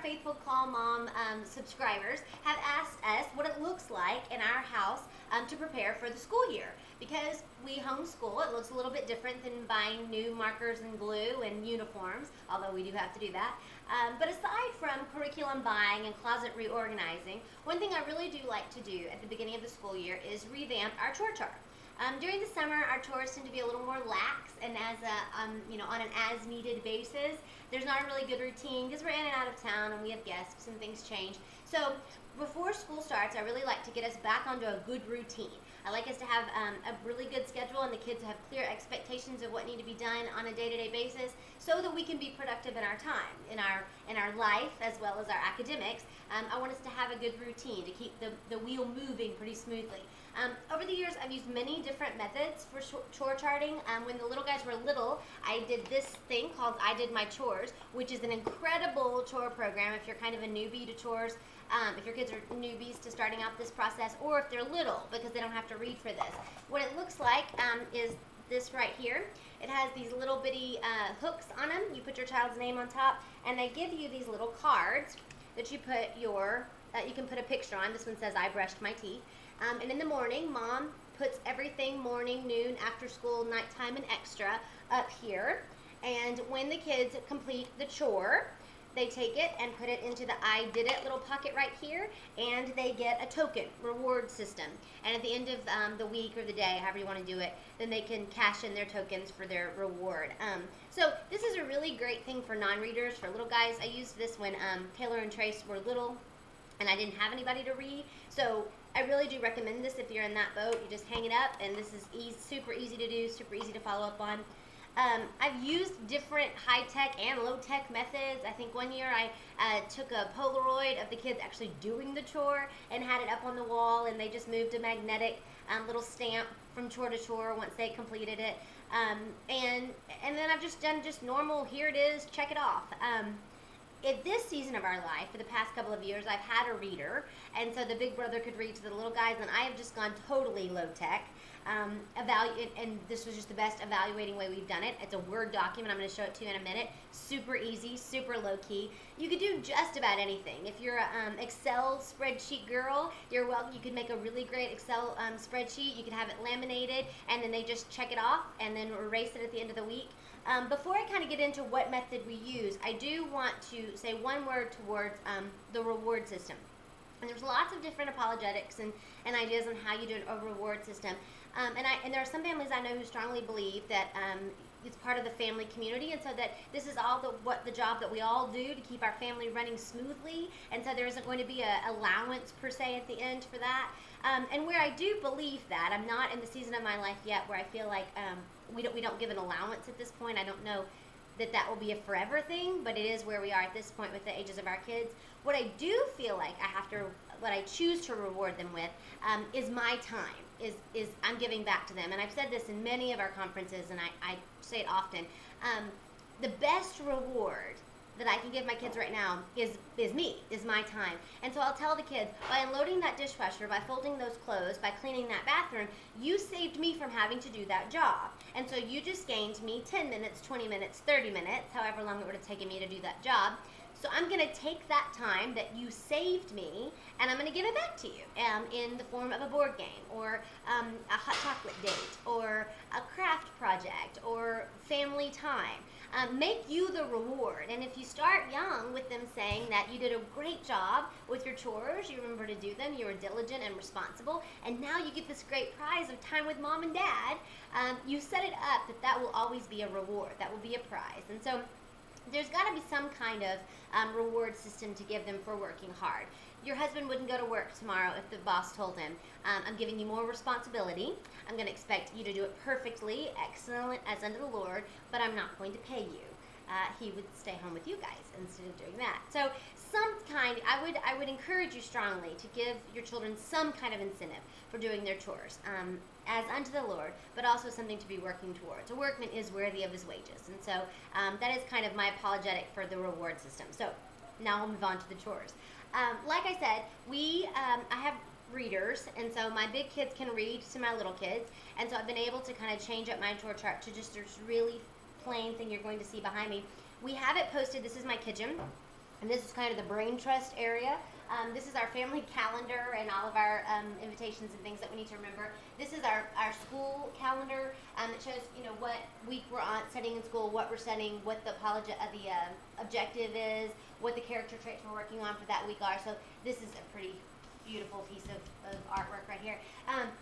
faithful Call Mom subscribers have asked us what it looks like in our house to prepare for the school year. Because we homeschool, it looks a little bit different than buying new markers and glue and uniforms, although we do have to do that. But aside from curriculum buying and closet reorganizing, one thing I really do like to do at the beginning of the school year is revamp our chore chart. During the summer, our chores tend to be a little more lax, and on an as-needed basis. There's not a really good routine because we're in and out of town and we have guests and things change. So before school starts, I really like to get us back onto a good routine. I like us to have a really good schedule and the kids have clear expectations of what need to be done on a day-to-day basis so that we can be productive in our time, in our life as well as our academics. I want us to have a good routine to keep the wheel moving pretty smoothly. Over the years, I've used many different methods for chore charting. When the little guys were little, I did this thing called I Did My Chores, which is an incredible chore program if you're kind of a newbie to chores, if your kids are newbies to starting out this process, or if they're little because they don't have to read for this. What it looks like is this right here. It has these little bitty hooks on them. You put your child's name on top, and they give you these little cards that you put you can put a picture on. This one says, I brushed my teeth. And in the morning, Mom puts everything morning, noon, after school, nighttime, and extra up here. And when the kids complete the chore, they take it and put it into the I did it little pocket right here, and they get a token reward system. And at the end of the week or the day, however you want to do it, then they can cash in their tokens for their reward. So this is a really great thing for non-readers, for little guys. I used this when Taylor and Trace were little and I didn't have anybody to read. So I really do recommend this if you're in that boat. You just hang it up, and this is super easy to do, super easy to follow up on. I've used different high-tech and low-tech methods. I think one year I took a Polaroid of the kids actually doing the chore and had it up on the wall, and they just moved a magnetic little stamp from chore to chore once they completed it. And then I've just done just normal, here it is, check it off. At this season of our life, for the past couple of years, I've had a reader, and so the big brother could read to the little guys, and I have just gone totally low-tech. And this was just the best evaluating way we've done it. It's a Word document. I'm going to show it to you in a minute. Super easy, super low-key. You could do just about anything. If you're an Excel spreadsheet girl, you're welcome. You could make a really great Excel spreadsheet. You could have it laminated, and then they just check it off and then erase it at the end of the week. Before I kind of get into what method we use, I do want to say one word towards the reward system. And there's lots of different apologetics and ideas on how you do a reward system. And there are some families I know who strongly believe that it's part of the family community, and so that this is all the job that we all do to keep our family running smoothly, and so there isn't going to be an allowance per se at the end for that. And where I do believe that, I'm not in the season of my life yet where I feel like we don't give an allowance at this point. I don't know that will be a forever thing, but it is where we are at this point with the ages of our kids. What I do feel like what I choose to reward them with is my time, is I'm giving back to them. And I've said this in many of our conferences, and I say it often. The best reward that I can give my kids right now is my time. And so I'll tell the kids, by unloading that dishwasher, by folding those clothes, by cleaning that bathroom, you saved me from having to do that job. And so you just gained me 10 minutes, 20 minutes, 30 minutes, however long it would have taken me to do that job. So I'm going to take that time that you saved me, and I'm going to give it back to you in the form of a board game, or a hot chocolate date, or a craft project, or family time. Make you the reward. And if you start young with them saying that you did a great job with your chores, you remember to do them, you were diligent and responsible, and now you get this great prize of time with mom and dad, you set it up that will always be a reward, that will be a prize. And so there's got to be some kind of reward system to give them for working hard. Your husband wouldn't go to work tomorrow if the boss told him, I'm giving you more responsibility. I'm going to expect you to do it perfectly, excellent as unto the Lord, but I'm not going to pay you. He would stay home with you guys instead of doing that. So I would encourage you strongly to give your children some kind of incentive for doing their chores as unto the Lord, but also something to be working towards. A workman is worthy of his wages. And so that is kind of my apologetic for the reward system. So now I'll move on to the chores. Like I said, I have readers, and so my big kids can read to my little kids, and so I've been able to kind of change up my chore chart to just this really plain thing you're going to see behind me. We have it posted. This is my kitchen. And this is kind of the brain trust area. This is our family calendar and all of our invitations and things that we need to remember. This is our school calendar. It shows, what week we're on studying in school, what we're studying, what the objective is, what the character traits we're working on for that week are. So this is a pretty beautiful piece of artwork right here.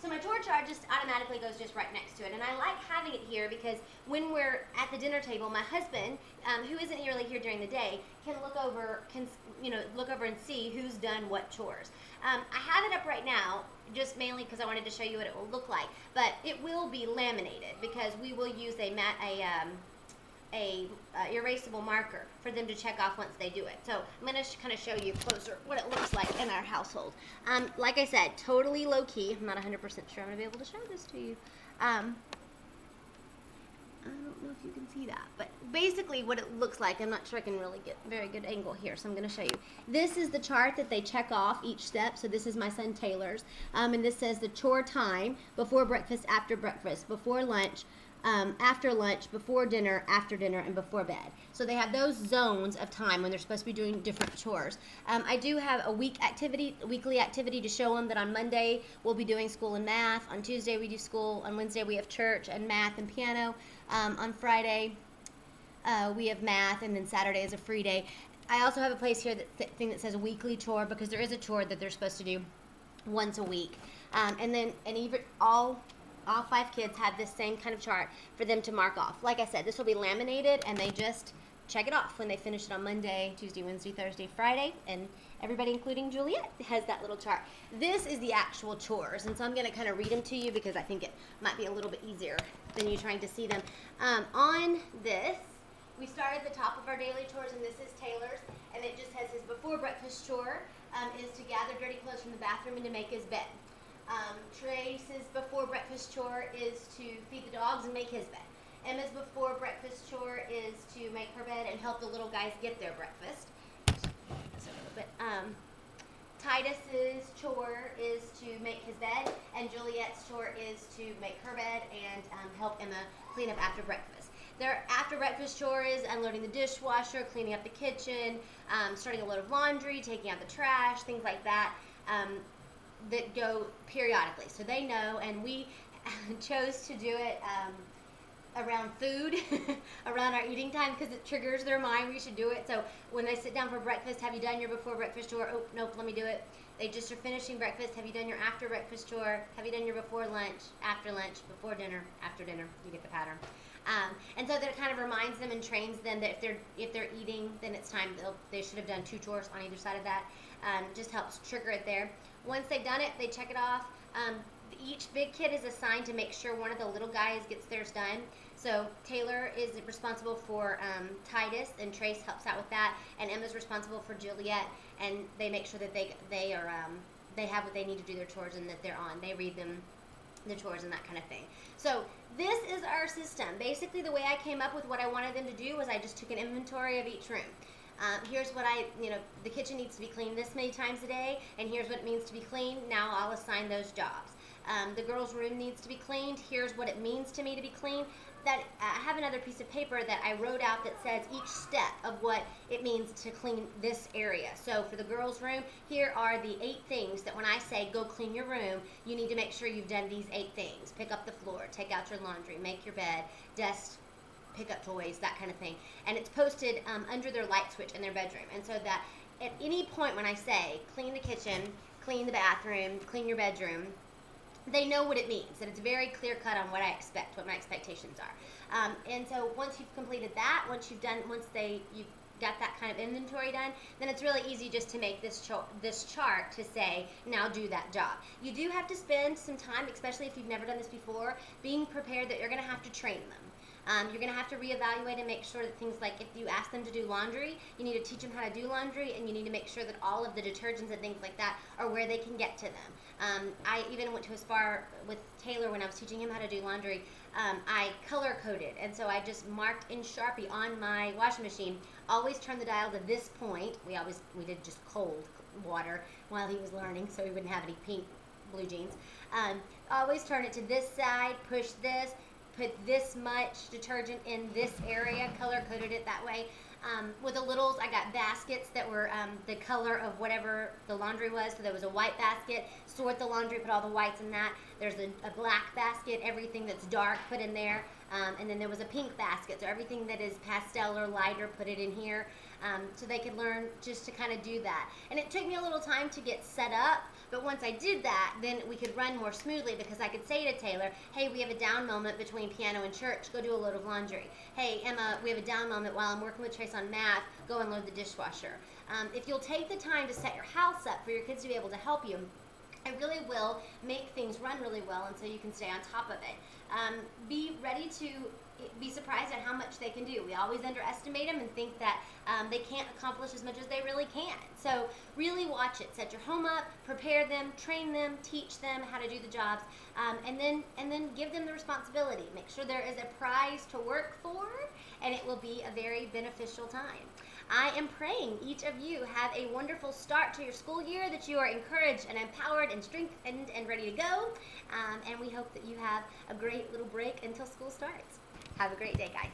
So my chore chart just automatically goes just right next to it, and I like having it here because when we're at the dinner table, my husband, who isn't really here during the day, can look over and see who's done what chores. I have it up right now just mainly because I wanted to show you what it will look like, but it will be laminated because we will use a erasable marker for them to check off once they do it. So I'm going to kind of show you closer what it looks like in our household. Like I said, totally low key. I'm not 100% sure I'm going to be able to show this to you. I don't know if you can see that, but basically what it looks like, I'm not sure I can really get a very good angle here, so I'm going to show you. This is the chart that they check off each step. So this is my son Taylor's, and this says the chore time: before breakfast, after breakfast, before lunch, after lunch, before dinner, after dinner, and before bed. So they have those zones of time when they're supposed to be doing different chores. I do have a weekly activity to show them that on Monday we'll be doing school and math. On Tuesday we do school. On Wednesday we have church and math and piano. On Friday we have math, and then Saturday is a free day. I also have a place here that says weekly chore because there is a chore that they're supposed to do once a week. And even all 5 kids have this same kind of chart for them to mark off. Like I said, this will be laminated, and they just check it off when they finish it on Monday, Tuesday, Wednesday, Thursday, Friday, and everybody, including Juliet, has that little chart. This is the actual chores, and so I'm going to kind of read them to you because I think it might be a little bit easier than you trying to see them. On this, we start at the top of our daily chores, and this is Taylor's, and it just has his before breakfast chore is to gather dirty clothes from the bathroom and to make his bed. Trace's before breakfast chore is to feed the dogs and make his bed. Emma's before breakfast chore is to make her bed and help the little guys get their breakfast. That's a little bit. Titus's chore is to make his bed, and Juliet's chore is to make her bed and help Emma clean up after breakfast. Their after breakfast chore is unloading the dishwasher, cleaning up the kitchen, starting a load of laundry, taking out the trash, things like that. That go periodically, so they know, and we chose to do it around food, around our eating time, because it triggers their mind. We should do it. So when they sit down for breakfast, have you done your before breakfast chore? Oh, nope, let me do it. They just are finishing breakfast. Have you done your after breakfast chore? Have you done your before lunch, after lunch, before dinner, after dinner? You get the pattern. And so that it kind of reminds them and trains them that if they're eating, then it's time they should have done 2 chores on either side of that. Just helps trigger it there. Once they've done it, they check it off. Each big kid is assigned to make sure one of the little guys gets theirs done. So Taylor is responsible for Titus, and Trace helps out with that. And Emma's responsible for Juliet, and they make sure that they have what they need to do their chores and that they're on. They read them the chores and that kind of thing. So this is our system. Basically, the way I came up with what I wanted them to do was I just took an inventory of each room. Here's what the kitchen needs to be cleaned this many times a day, and here's what it means to be clean. Now I'll assign those jobs. The girls' room needs to be cleaned. Here's what it means to me to be clean. That I have another piece of paper that I wrote out that says each step of what it means to clean this area. So for the girls' room, here are the 8 things that when I say go clean your room, you need to make sure you've done these 8 things. Pick up the floor, take out your laundry, make your bed, dust, pick up toys, that kind of thing. And it's posted under their light switch in their bedroom. And so that at any point when I say clean the kitchen, clean the bathroom, clean your bedroom, they know what it means, and it's very clear cut on what I expect, what my expectations are. And so once you've completed that, once you've got that kind of inventory done, then it's really easy just to make this chart to say, now do that job. You do have to spend some time, especially if you've never done this before, being prepared that you're going to have to train them. You're going to have to reevaluate and make sure that things like if you ask them to do laundry, you need to teach them how to do laundry, and you need to make sure that all of the detergents and things like that are where they can get to them. I even went to a spa with Taylor when I was teaching him how to do laundry. I color coded, and so I just marked in Sharpie on my washing machine, always turn the dial to this point. We did just cold water while he was learning, so he wouldn't have any pink blue jeans. Always turn it to this side, push this, put this much detergent in this area, color coded it that way. With the littles, I got baskets that were the color of whatever the laundry was. So there was a white basket, sort the laundry, put all the whites in that. There's a black basket, everything that's dark, put in there. And then there was a pink basket, so everything that is pastel or lighter, put it in here. So they could learn just to kind of do that. And it took me a little time to get set up, but once I did that, then we could run more smoothly because I could say to Taylor, hey, we have a down moment between piano and church, go do a load of laundry. Hey, Emma, we have a down moment while I'm working with Trace on math, go and load the dishwasher. If you'll take the time to set your house up for your kids to be able to help you, it really will make things run really well, and so you can stay on top of it. Be ready to be surprised at how much they can do. We always underestimate them and think that they can't accomplish as much as they really can. So really watch it. Set your home up, prepare them, train them, teach them how to do the jobs, and then give them the responsibility. Make sure there is a prize to work for, and it will be a very beneficial time. I am praying each of you have a wonderful start to your school year, that you are encouraged and empowered and strengthened and ready to go. And we hope that you have a great little break until school starts. Have a great day, guys.